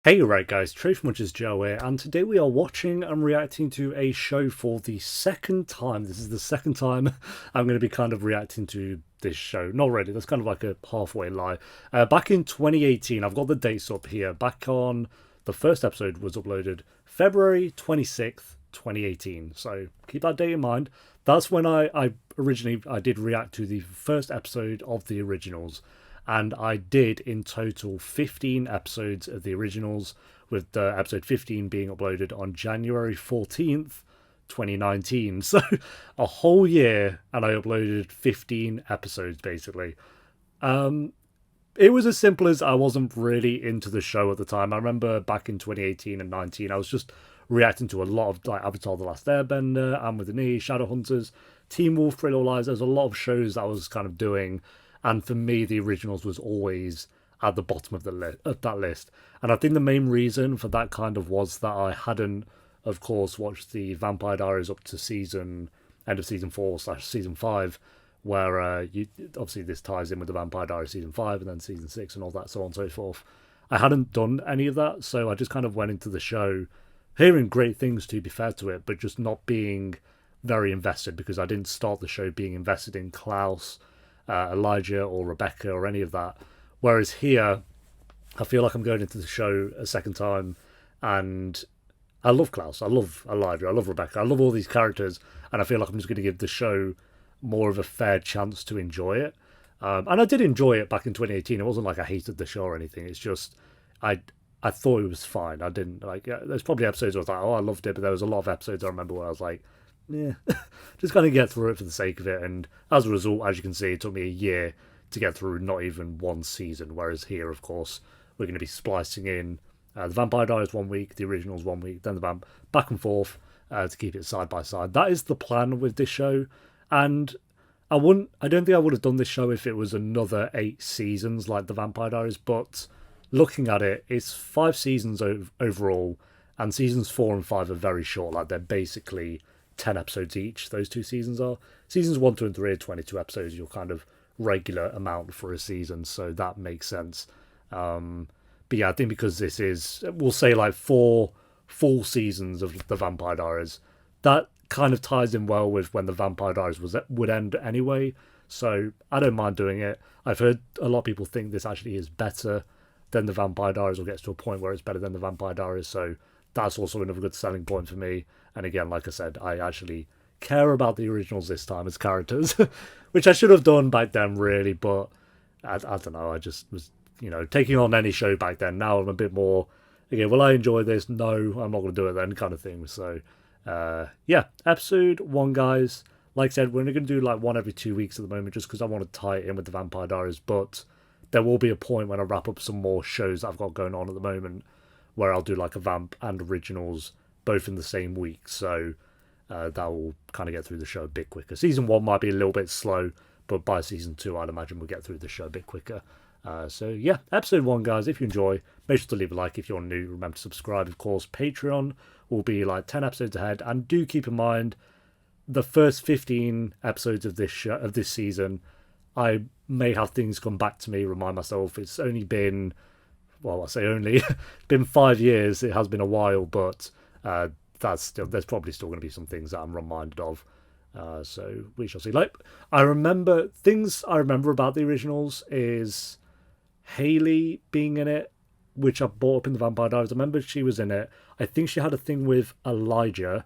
Hey, right guys, Truth Much is Joe here, and today we are watching and reacting to a show for the second time. This is the second time I'm going to be kind of reacting to this show. Not really, that's kind of like a halfway lie. Back in 2018, I've got the dates up here. Back on the first episode was uploaded February 26th, 2018. So keep that date in mind. That's when I originally I did react to the first episode of the originals, and I did in total 15 episodes of the originals, with the episode 15 being uploaded on January 14th, 2019. So a whole year, and I uploaded 15 episodes basically. Um, it was as simple as I wasn't really into the show at the time. I remember back in 2018 and 19, I was just reacting to a lot of like Avatar: The Last Airbender, And with the Knee, Shadowhunters, Teen Wolf, Pretty Little Lies. There's a lot of shows that I was kind of doing, and for me, the originals was always at the bottom of that list. And I think the main reason for that kind of was that I hadn't, of course, watched the Vampire Diaries up to end of season 4/season 5, where you obviously this ties in with the Vampire Diaries season 5 and then season 6 and all that, so on and so forth. I hadn't done any of that, so I just kind of went into the show hearing great things, to be fair to it, but just not being very invested, because I didn't start the show being invested in Klaus, Elijah, or Rebecca, or any of that. Whereas here, I feel like I'm going into the show a second time, and I love Klaus, I love Elijah, I love Rebecca, I love all these characters, and I feel like I'm just going to give the show more of a fair chance to enjoy it. And I did enjoy it back in 2018. It wasn't like I hated the show or anything. It's just I I thought it was fine. I didn't like. There's probably episodes where I was like, oh, I loved it, but there was a lot of episodes I remember where I was like, yeah, just kind of get through it for the sake of it. And as a result, as you can see, it took me a year to get through not even one season. Whereas here, of course, we're going to be splicing in the Vampire Diaries 1 week, the originals 1 week, then the back and forth to keep it side by side. That is the plan with this show, and I don't think I would have done this show if it was another 8 seasons like the Vampire Diaries. But looking at it, it's 5 seasons overall, and seasons 4 and 5 are very short. Like, they're basically 10 episodes each. Those 2 seasons are seasons 1, 2, and 3 are 22 episodes. Your kind of regular amount for a season, so that makes sense. But yeah, I think because this is, we'll say, like 4 full seasons of the Vampire Diaries, that kind of ties in well with when the Vampire Diaries would end anyway. So I don't mind doing it. I've heard a lot of people think this actually is better than the Vampire Diaries, or gets to a point where it's better than the Vampire Diaries. So that's also another good selling point for me. And again, like I said, I actually care about the originals this time as characters, which I should have done back then, really. But I don't know. I just was, taking on any show back then. Now I'm a bit more, okay, will I enjoy this? No, I'm not going to do it then, kind of thing. So, yeah, episode 1, guys. Like I said, we're only going to do like one every 2 weeks at the moment, just because I want to tie it in with the Vampire Diaries. But there will be a point when I wrap up some more shows that I've got going on at the moment, where I'll do like a Vamp and Originals both in the same week. So that will kind of get through the show a bit quicker. Season 1 might be a little bit slow, but by season 2, I'd imagine we'll get through the show a bit quicker. So yeah, episode 1, guys. If you enjoy, make sure to leave a like. If you're new, remember to subscribe. Of course, Patreon will be like 10 episodes ahead, and do keep in mind the first 15 episodes of this season, I may have things come back to me. Remind myself it's only been, well, I say only, it's been 5 years. It has been a while, but there's probably still going to be some things that I'm reminded of. So we shall see. Like, things I remember about the originals is Hayley being in it, which I brought up in the Vampire Diaries. I remember she was in it. I think she had a thing with Elijah.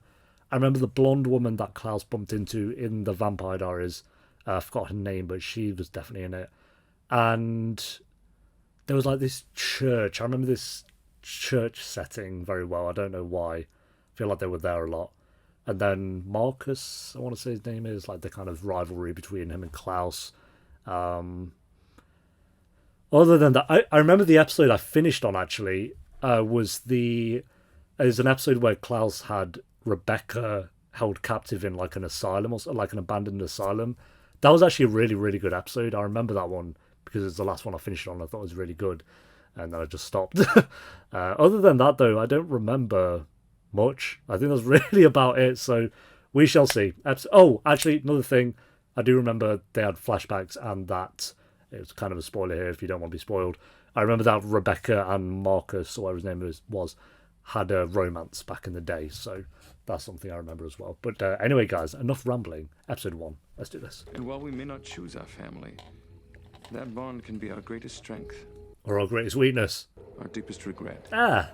I remember the blonde woman that Klaus bumped into in the Vampire Diaries. I forgot her name, but she was definitely in it. And there was like this church. I remember this church setting very well. I don't know why. I feel like they were there a lot. And then Marcus, I want to say his name is, like the kind of rivalry between him and Klaus. Other than that, I remember the episode I finished on, actually, is an episode where Klaus had Rebecca held captive in like an asylum, or like an abandoned asylum. That was actually a really, really good episode. I remember that one because it's the last one I finished on. I thought it was really good, and then I just stopped. Other than that, though, I don't remember much. I think that's really about it. So we shall see. Oh, actually, another thing, I do remember they had flashbacks, and that, it's kind of a spoiler here if you don't want to be spoiled. I remember that Rebecca and Marcus, or whatever his name was had a romance back in the day, so that's something I remember as well. But anyway, guys, enough rambling. Episode 1. Let's do this. And while we may not choose our family, that bond can be our greatest strength. Or our greatest weakness. Our deepest regret. Ah!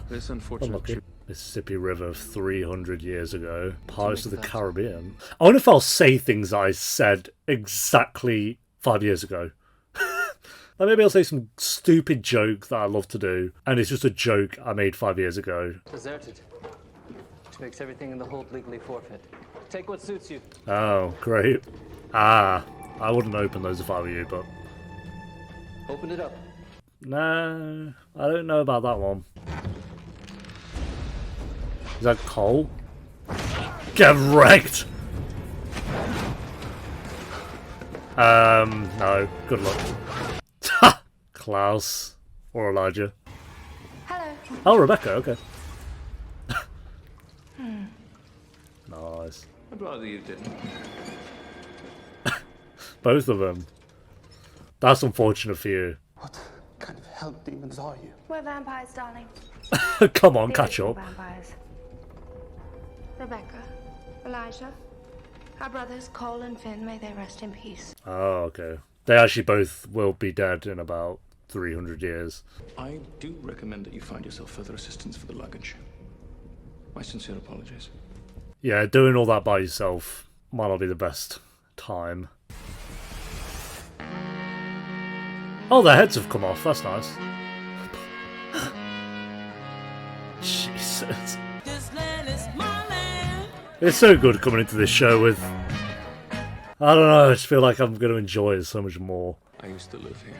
This unfortunate trip. Mississippi River 300 years ago. Pirates of the Caribbean. I wonder if I'll say things I said exactly 5 years ago. Like maybe I'll say some stupid joke that I love to do, and it's just a joke I made 5 years ago. Deserted. Which makes everything in the hold legally forfeit. Take what suits you. Oh, great. Ah, I wouldn't open those if I were you, but... Open it up. No, I don't know about that one. Is that Cole? Get wrecked! No. Good luck. Klaus. Or Elijah. Hello. Oh, Rebecca, okay. Nice. I'd rather you didn't. Both of them. That's unfortunate for you. What kind of hell demons are you? We're vampires, darling. Come on, The catch original up. Vampires. Rebecca, Elijah, our brothers Cole and Finn, may they rest in peace. Oh, okay. They actually both will be dead in about 300 years. I do recommend that you find yourself further assistance for the luggage. My sincere apologies. Yeah, doing all that by yourself might not be the best time. Oh, their heads have come off. That's nice. Jesus. It's so good coming into this show with... I don't know, I just feel like I'm going to enjoy it so much more. I used to live here.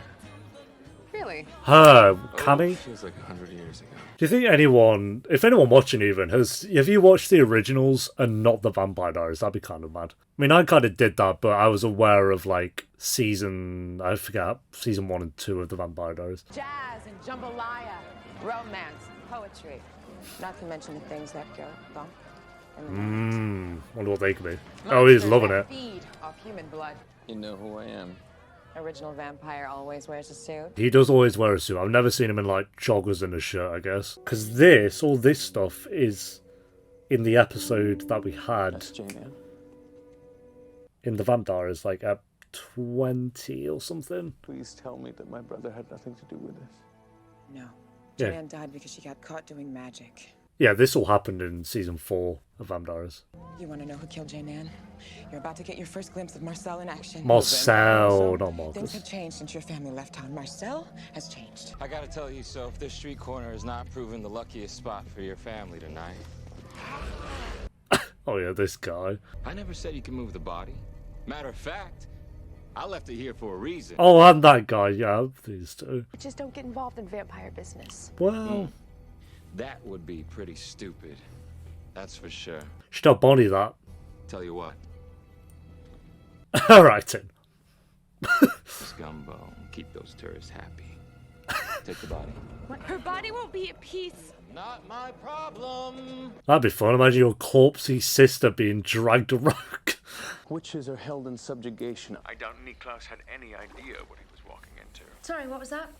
Really? Her, Camille? Feels like 100 years ago. Do you think anyone, if anyone watching even, have you watched the originals and not the Vampire Diaries? That'd be kind of mad. I mean, I kind of did that, but I was aware of, like, season 1 and 2 of the Vampire Diaries. Jazz and jambalaya, romance, poetry. Not to mention the things that go bump. Wonder what they could be. Oh, he's loving it. Feed off human blood. You know who I am. Original vampire always wears a suit. He does always wear a suit. I've never seen him in, like, joggers and a shirt, I guess. Because all this stuff is in the episode that we had That's Jane Ann. in the Vampire Diaries, like, at 20 or something. Please tell me that my brother had nothing to do with this. No. Yeah. Jane Ann died because she got caught doing magic. Yeah, this all happened in season 4 of Vampire Diaries. You want to know who killed Jane Ann? You're about to get your first glimpse of Marcel in action. Marcel, not Things Marcus. have changed since your family left town. Marcel has changed. I gotta tell you, so if this street corner is not proving the luckiest spot for your family tonight. Oh yeah, this guy. I never said you can move the body. Matter of fact, I left it here for a reason. Oh, and that guy, yeah, these two. Just don't get involved in vampire business. Well, That would be pretty stupid. That's for sure. should tell Bonnie that. Tell you what, Alright then. Scumbo, keep those tourists happy. Take the body. Her body won't be at peace. Not my problem. That'd be fun. Imagine your corpsey sister being dragged around. Witches are held in subjugation. I doubt Klaus had any idea what he was walking into. Sorry, what was that?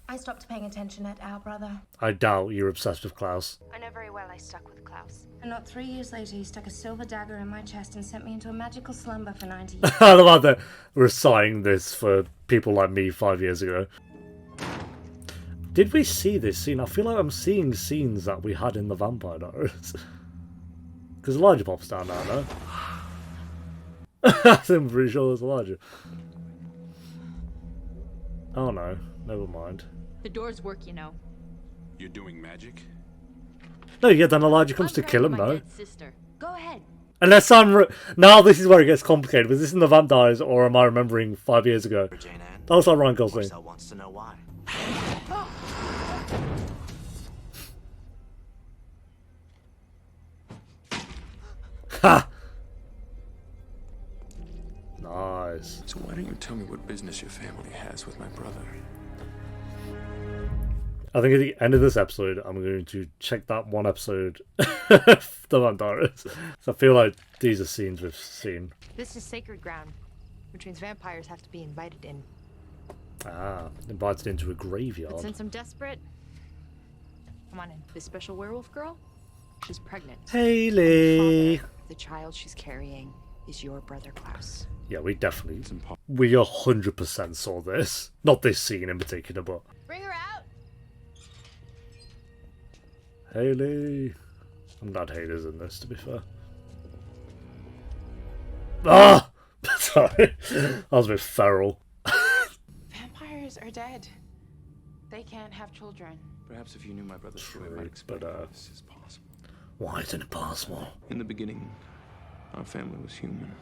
I stopped paying attention at our brother. I doubt you're obsessed with Klaus. I know very well I stuck with Klaus. And not 3 years later, he stuck a silver dagger in my chest and sent me into a magical slumber for 90 years. I love how they're reciting this for people like me 5 years ago. Did we see this scene? I feel like I'm seeing scenes that we had in the Vampire Diaries. Because Elijah pops down now, no? I'm pretty sure there's Elijah. Oh no, never mind. The doors work, you know. You're doing magic? No, yeah, then Elijah comes to I'm kill him, my no? dead sister. Go ahead. Unless now this is where it gets complicated. Was this in the Vampires, or am I remembering 5 years ago? Jane Ann. That was like Ryan Gosling. Marcel wants to know why. Ha! Nice. So why don't you tell me what business your family has with my brother? I think at the end of this episode, I'm going to check that one episode of the Vampires. So I feel like these are scenes we've seen. This is sacred ground, which means vampires have to be invited in. Ah, invited into a graveyard. But since I'm desperate, come on in. This special werewolf girl, she's pregnant. Hayley! The child she's carrying is your brother Klaus. Yeah, we definitely, we 100% saw this. Not this scene in particular, but... Bring her out! Hayley. I'm glad Hayley's in this, to be fair. Ah! Sorry. That was a bit feral. Vampires are dead. They can't have children. Perhaps if you knew my brother's story, you might expect this is possible. Why isn't it possible? In the beginning, our family was human.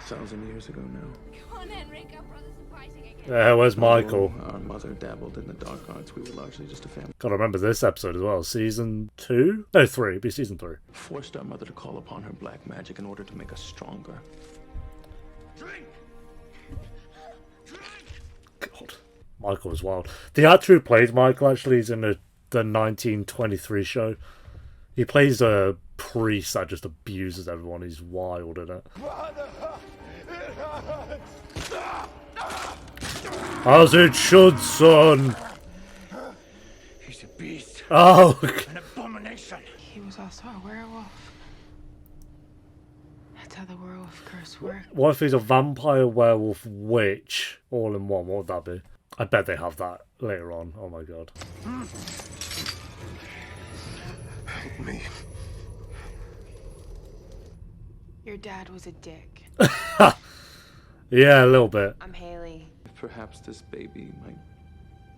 1,000 years ago now. Come on, Henrik, our brothers are fighting again. Where's Michael? Although our mother dabbled in the dark arts, we were largely just a family. Gotta remember this episode as well. Season 2? No, 3. It'd be season 3. Forced our mother to call upon her black magic in order to make us stronger. Drink! God. Michael was wild. The actor who plays Michael actually is in the 1923 show. He plays a priest that just abuses everyone. He's wild in it. As it should, son. He's a beast. Oh, An abomination. He was also a werewolf. That's how the werewolf curse works. what if he's a vampire, werewolf, witch, all in one? What would that be? I bet they have that later on. Oh my god. Help me. Your dad was a dick. Yeah, a little bit. I'm Hayley. Perhaps this baby might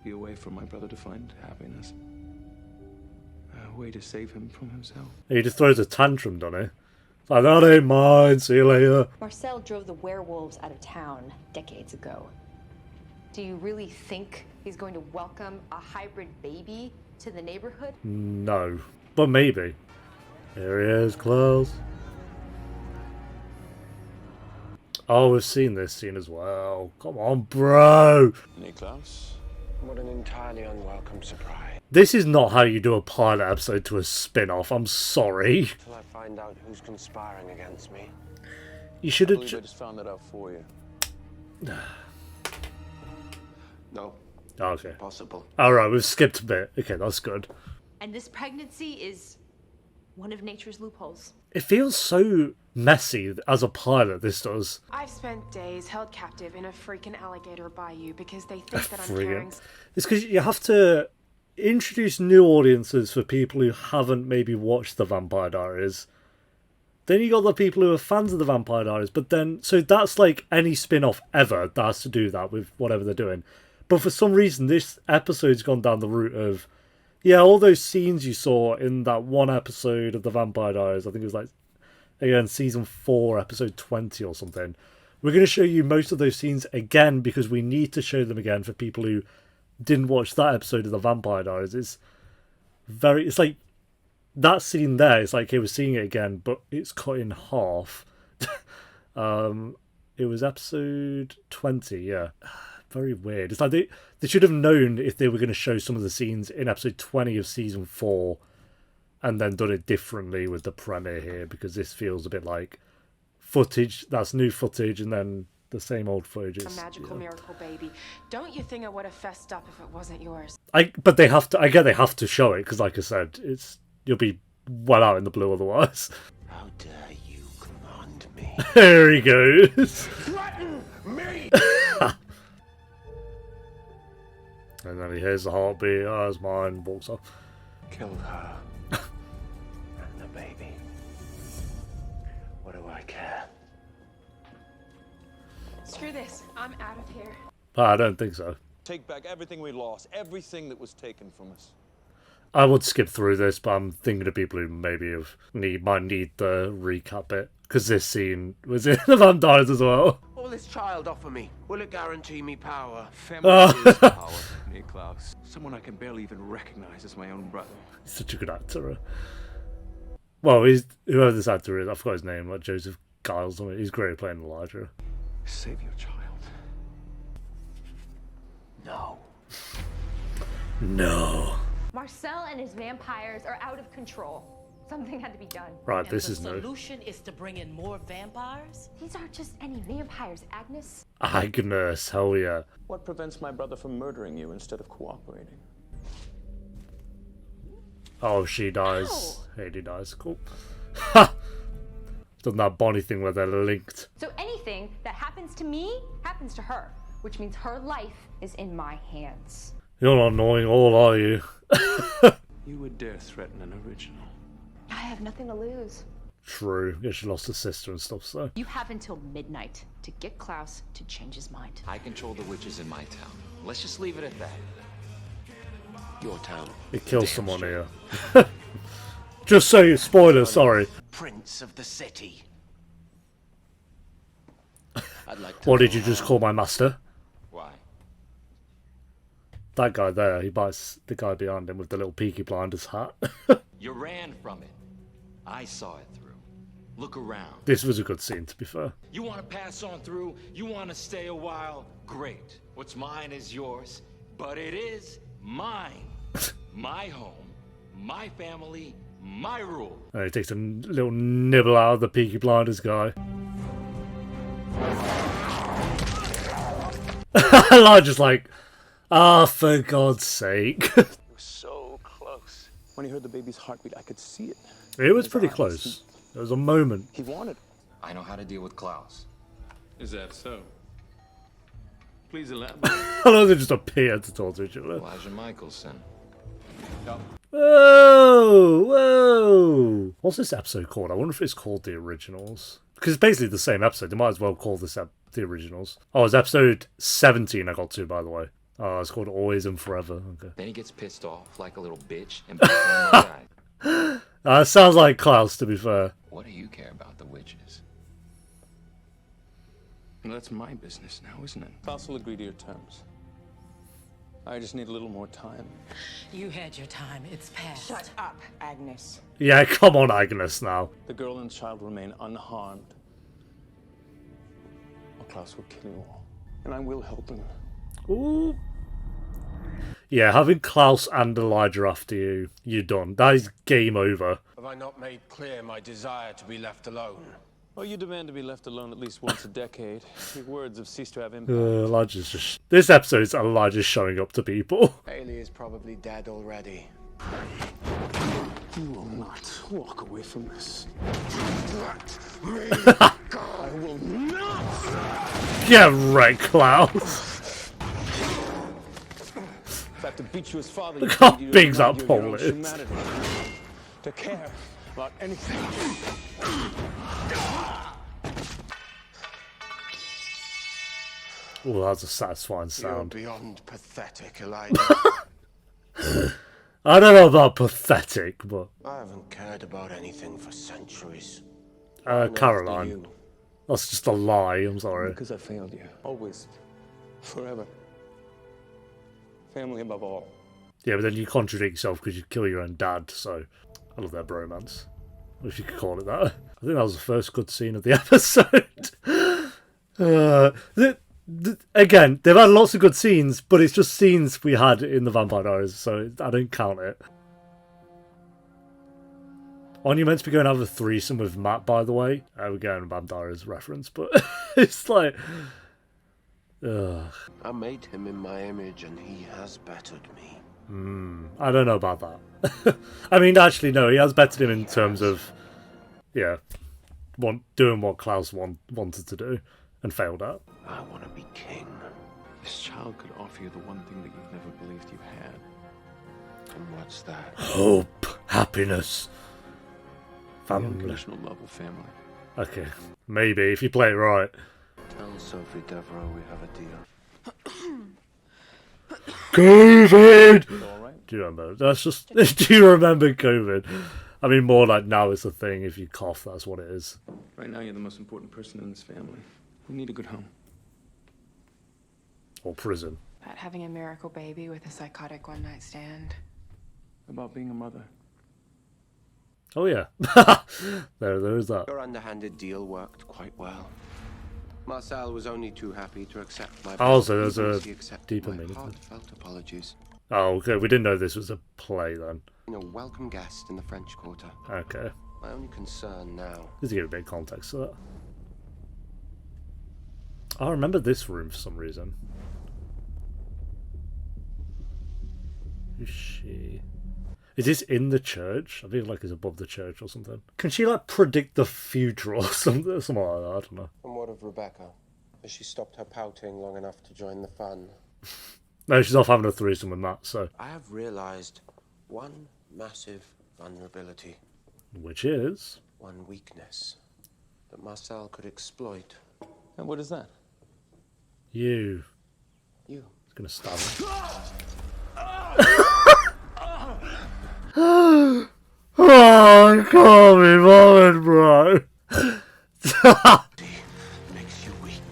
be a way for my brother to find happiness. A way to save him from himself. He just throws a tantrum, doesn't he? It's like, that ain't mine, see you later. Marcel drove the werewolves out of town decades ago. Do you really think he's going to welcome a hybrid baby to the neighborhood? No, but maybe. Here he is, Klaus. Oh, we've seen this scene as well. Come on, bro. Hey, Klaus. What an entirely unwelcome surprise. This is not how you do a pilot episode to a spin-off. I'm sorry. Till I find out who's conspiring against me. You should I have. believe I just found that out for you. No. Okay. Possible. Alright, we've skipped a bit. Okay, that's good. And this pregnancy is one of nature's loopholes. It feels so messy as a pilot, this does. I've spent days held captive in a freaking alligator bayou because they think that I'm Friggin'. carrying... It's because you have to introduce new audiences for people who haven't maybe watched the Vampire Diaries. Then you got the people who are fans of the Vampire Diaries, but then... So that's like any spin-off ever that has to do that with whatever they're doing. But for some reason, this episode's gone down the route of... Yeah, all those scenes you saw in that one episode of the Vampire Diaries, I think it was like, again, season 4, episode 20 or something. We're going to show you most of those scenes again because we need to show them again for people who didn't watch that episode of the Vampire Diaries. It's like, that scene there, it's like, okay, we're seeing it again, but it's cut in half. It was episode 20, yeah. Very weird. It's like they should have known if they were going to show some of the scenes in episode 20 of season 4 and then done it differently with the premiere here, because this feels a bit like footage, that's new footage, and then the same old footage. A magical miracle baby. Don't you think I would have fessed up if it wasn't yours? But they have to, I get they have to show it, because like I said, you'll be well out in the blue otherwise. How dare you command me? There he goes. Threaten me! And then he hears the heartbeat, oh, it's mine, walks off. Kill her. And the baby. What do I care? Screw this. I'm out of here. I don't think so. Take back everything we lost, everything that was taken from us. I would skip through this, but I'm thinking of people who maybe might need the recap bit, because this scene was in the Vampires as well. What will this child offer me? Will it guarantee me power? Family is power to me, Klaus. Someone I can barely even recognize as my own brother. He's such a good actor. Well, whoever this actor is, I forgot his name, like Joseph Giles. He's great at playing Elijah. Save your child. No. No. Marcel and his vampires are out of control. Something had to be done. Right, this is the new. solution is to bring in more vampires? These aren't just any vampires, Agnes. Agnes, hell yeah. What prevents my brother from murdering you instead of cooperating? Oh, she dies. Hayley dies. Cool. Ha! Done that Bonnie thing where they're linked. So anything that happens to me happens to her, which means her life is in my hands. You're not annoying at all, are you? You would dare threaten an original. I have nothing to lose. True. Yeah, she lost her sister and stuff, so. You have until midnight to get Klaus to change his mind. I control the witches in my town. Let's just leave it at that. Your town. It kills someone here. Just so you, spoiler, sorry. Prince of the city. I'd like to What did you just call my master? Why? That guy there, he bites the guy behind him with the little Peaky Blinders hat. You ran from it. I saw it through. Look around. This was a good scene, to be fair. You want to pass on through? You want to stay a while? Great. What's mine is yours, but it is mine. My home, my family, my rule. And he takes a little nibble out of the Peaky Blinders guy. Elijah's like, for God's sake. It was so close. When he heard the baby's heartbeat, I could see it. It was pretty close. There was a moment. He wanted. I know how to deal with Klaus. Is that so? Please elaborate. I know they just appear to talk to each other. Elijah Michelson. Whoa, whoa. What's this episode called? I wonder if it's called The Originals. Because it's basically the same episode. They might as well call this The Originals. Oh, it's episode 17 I got to, by the way. Oh, it's called Always and Forever. Okay. Then he gets pissed off like a little bitch and bites on the guy. Sounds like Klaus, to be fair. What do you care about the witches? Well, that's my business now, isn't it? Klaus will agree to your terms. I just need a little more time. You had your time. It's past. Shut up, Agnes. Yeah, come on, Agnes, now. The girl and child remain unharmed. Or Klaus will kill you all. And I will help him. Ooh. Yeah, having Klaus and Elijah after you, you're done. That is game over. Have I not made clear my desire to be left alone? Well, you demand to be left alone at least once a decade. Your words have ceased to have impact. Elijah's just... This episode's Elijah showing up to people. Hayley is probably dead already. You will not walk away from this. I will not! Get wrecked, Klaus. If I have to beat you as father, Look how you big that remind you of pole your own is. humanity. To care about anything. Oh, that's a satisfying You're sound. beyond pathetic, Elijah. I don't know about pathetic, but... I haven't cared about anything for centuries. I'm after Caroline. you. That's just a lie, I'm sorry. Because I failed you. Always. Forever. Family above all. Yeah, but then you contradict yourself because you kill your own dad, so... I love that bromance. If you could call it that. I think that was the first good scene of the episode. Again, they've had lots of good scenes, but it's just scenes we had in the Vampire Diaries, so I don't count it. Aren't you meant to be going to have a threesome with Matt, by the way? We're getting a Vampire Diaries reference, but it's like... I made him in my image and he has bettered me. I don't know about that. I mean, actually, no, he has bettered him in terms of, yeah, doing what Klaus wanted to do and failed at. I want to be king. This child could offer you the one thing that you've never believed you had. And what's that? Hope, happiness, The family. unconditional love of family. Okay, maybe if you play it right. Tell Sophie Devereaux we have a deal. COVID. All right. Do you remember? That's just. Do you remember COVID? I mean, more like now it's a thing. If you cough, that's what it is. Right now, you're the most important person in this family. We need a good home. Or prison. About having a miracle baby with a psychotic one-night stand. About being a mother. Oh yeah, there is that. Your underhanded deal worked quite well. Marcel was only too happy to accept my Also, there's even as a he accepted deeper my meaning. heartfelt apologies. Oh, okay. We didn't know this was a play then. A welcome guest in the French Quarter. Okay. My only concern now. Let's give a bit of context to that. I remember this room for some reason. Who's she? Is this in the church? I feel like it's above the church or something. Can she like predict the future or something like that? I don't know. And what of Rebecca? Has she stopped her pouting long enough to join the fun? No, she's off having a threesome with Matt, so. I have realized one massive vulnerability. Which is? One weakness that Marcel could exploit. And what is that? You. You. He's gonna stab her. Oh, I can't be bothered, bro. Makes you weak.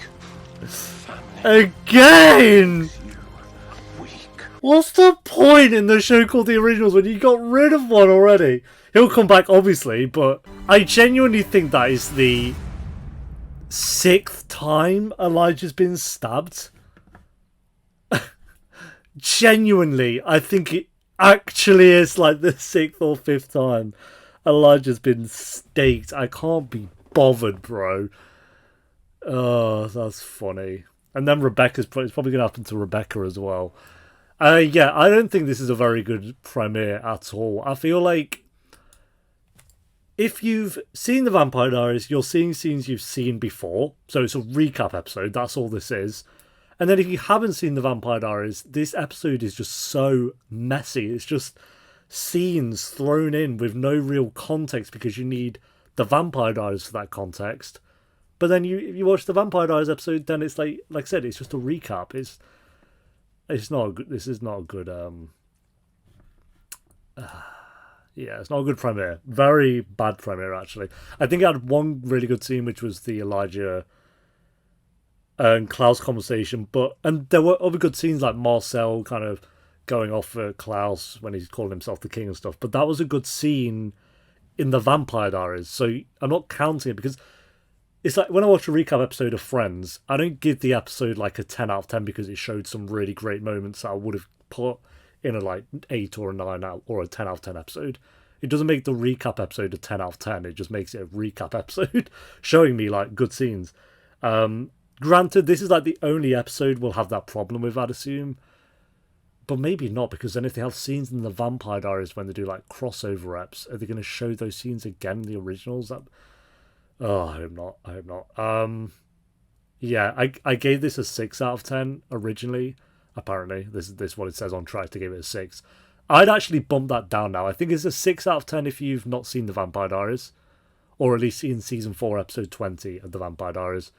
Again! What's the point in the show called The Originals when you got rid of one already? He'll come back, obviously, but I genuinely think that is the 6th time Elijah's been stabbed. Genuinely, I think it actually is like the 6th or 5th time Elijah's been staked. I can't be bothered, bro. Oh, that's funny. And then it's probably going to happen to Rebecca as well. Yeah, I don't think this is a very good premiere at all. I feel like if you've seen The Vampire Diaries, you're seeing scenes you've seen before. So it's a recap episode. That's all this is. And then if you haven't seen The Vampire Diaries, this episode is just so messy. It's just scenes thrown in with no real context because you need The Vampire Diaries for that context. But then if you watch The Vampire Diaries episode, then it's like I said, it's just a recap. It's not a good, this is not a good yeah, it's not a good premiere. Very bad premiere, actually. I think I had one really good scene, which was the Elijah and Klaus conversation, and there were other good scenes like Marcel kind of going off at Klaus when he's calling himself the king and stuff, but that was a good scene in The Vampire Diaries, so I'm not counting it because it's like when I watch a recap episode of Friends, I don't give the episode like a 10 out of 10 because it showed some really great moments that I would have put in a like 8 or a 9 out or a 10 out of 10 episode. It doesn't make the recap episode a 10 out of 10. It just makes it a recap episode showing me like good scenes. Granted, this is like the only episode we'll have that problem with, I'd assume. But maybe not, because then if they have scenes in The Vampire Diaries when they do like crossover reps, are they going to show those scenes again in the originals? Oh, I hope not. Yeah, I gave this a 6 out of 10 originally. Apparently, this is what it says on Track to give it a 6. I'd actually bump that down now. I think it's a 6 out of 10 if you've not seen The Vampire Diaries, or at least seen season 4, episode 20 of The Vampire Diaries.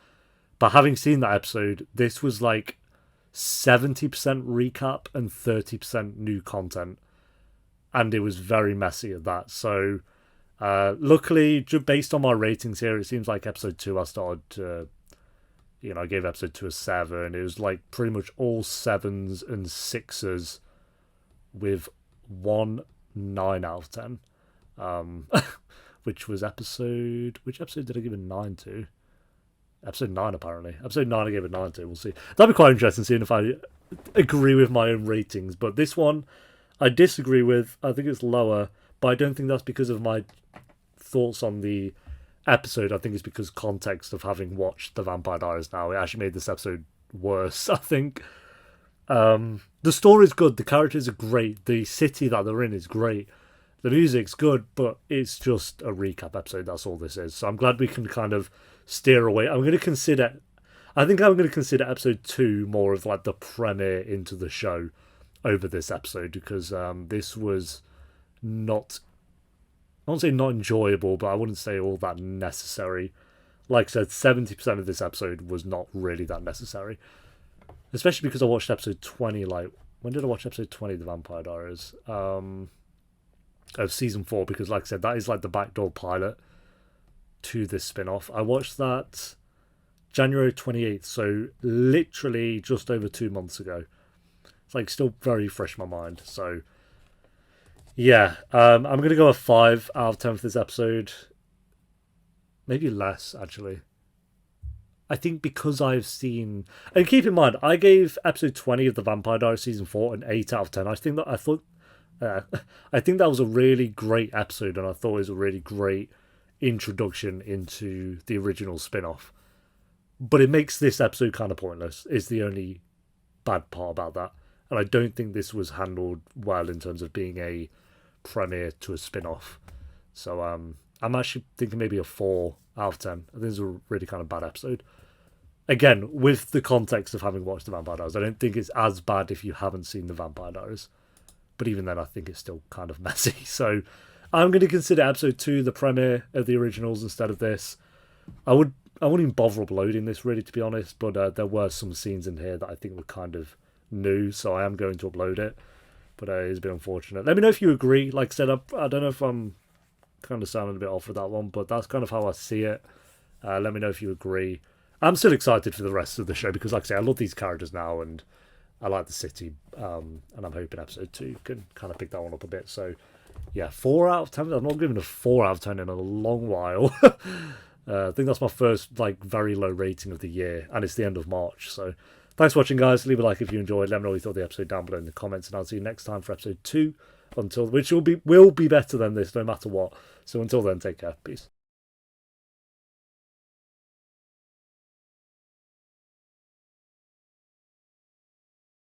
But having seen that episode, this was like 70% recap and 30% new content, and it was very messy at that. So luckily, based on my ratings here, it seems like episode 2 I started to, I gave episode 2 a 7. It was like pretty much all 7s and 6s with 1 9 out of 10. Which was which episode did I give a 9 to? Episode 9, apparently. Episode 9 I gave a 9 to, we'll see. That'd be quite interesting, seeing if I agree with my own ratings. But this one, I disagree with. I think it's lower, but I don't think that's because of my thoughts on the episode. I think it's because context of having watched The Vampire Diaries now. It actually made this episode worse, I think. The story's good. The characters are great. The city that they're in is great. The music's good, but it's just a recap episode. That's all this is. So I'm glad we can kind of steer away. I think I'm going to consider episode 2 more of like the premiere into the show over this episode, because this was not, I won't say not enjoyable, but I wouldn't say all that necessary. Like I said, 70% of this episode was not really that necessary. Especially because I watched episode 20, like, when did I watch episode 20 of The Vampire Diaries? Of season 4, because like I said, that is like the backdoor pilot to this spin-off. I watched that January 28th, so literally just over 2 months ago. It's like still very fresh in my mind. So yeah, I'm going to go a 5 out of 10 for this episode. Maybe less, actually. I think because I've seen, and keep in mind, I gave episode 20 of the Vampire Diaries season 4 an 8 out of 10. I think that was a really great episode, and I thought it was a really great introduction into the original spin-off. But it makes this episode kind of pointless, is the only bad part about that. And I don't think this was handled well in terms of being a premiere to a spin-off. So I'm actually thinking maybe a 4 out of 10. I think it's a really kind of bad episode. Again, with the context of having watched the Vampire Diaries, I don't think it's as bad if you haven't seen the Vampire Diaries. But even then, I think it's still kind of messy. So I'm going to consider episode 2 the premiere of the originals instead of this. I wouldn't even bother uploading this, really, to be honest. But there were some scenes in here that I think were kind of new, so I am going to upload it. But it's a bit unfortunate. Let me know if you agree. Like I said, I don't know if I'm kind of sounding a bit off with that one, but that's kind of how I see it. Let me know if you agree. I'm still excited for the rest of the show because, like I say, I love these characters now and I like the city. And I'm hoping episode 2 can kind of pick that one up a bit. So, yeah, 4 out of 10. I'm not giving a 4 out of 10 in a long while. I think that's my first, very low rating of the year, and it's the end of March. So, thanks for watching, guys. Leave a like if you enjoyed. Let me know what you thought of the episode down below in the comments, and I'll see you next time for episode 2. Which will be better than this, no matter what. So until then, take care. Peace.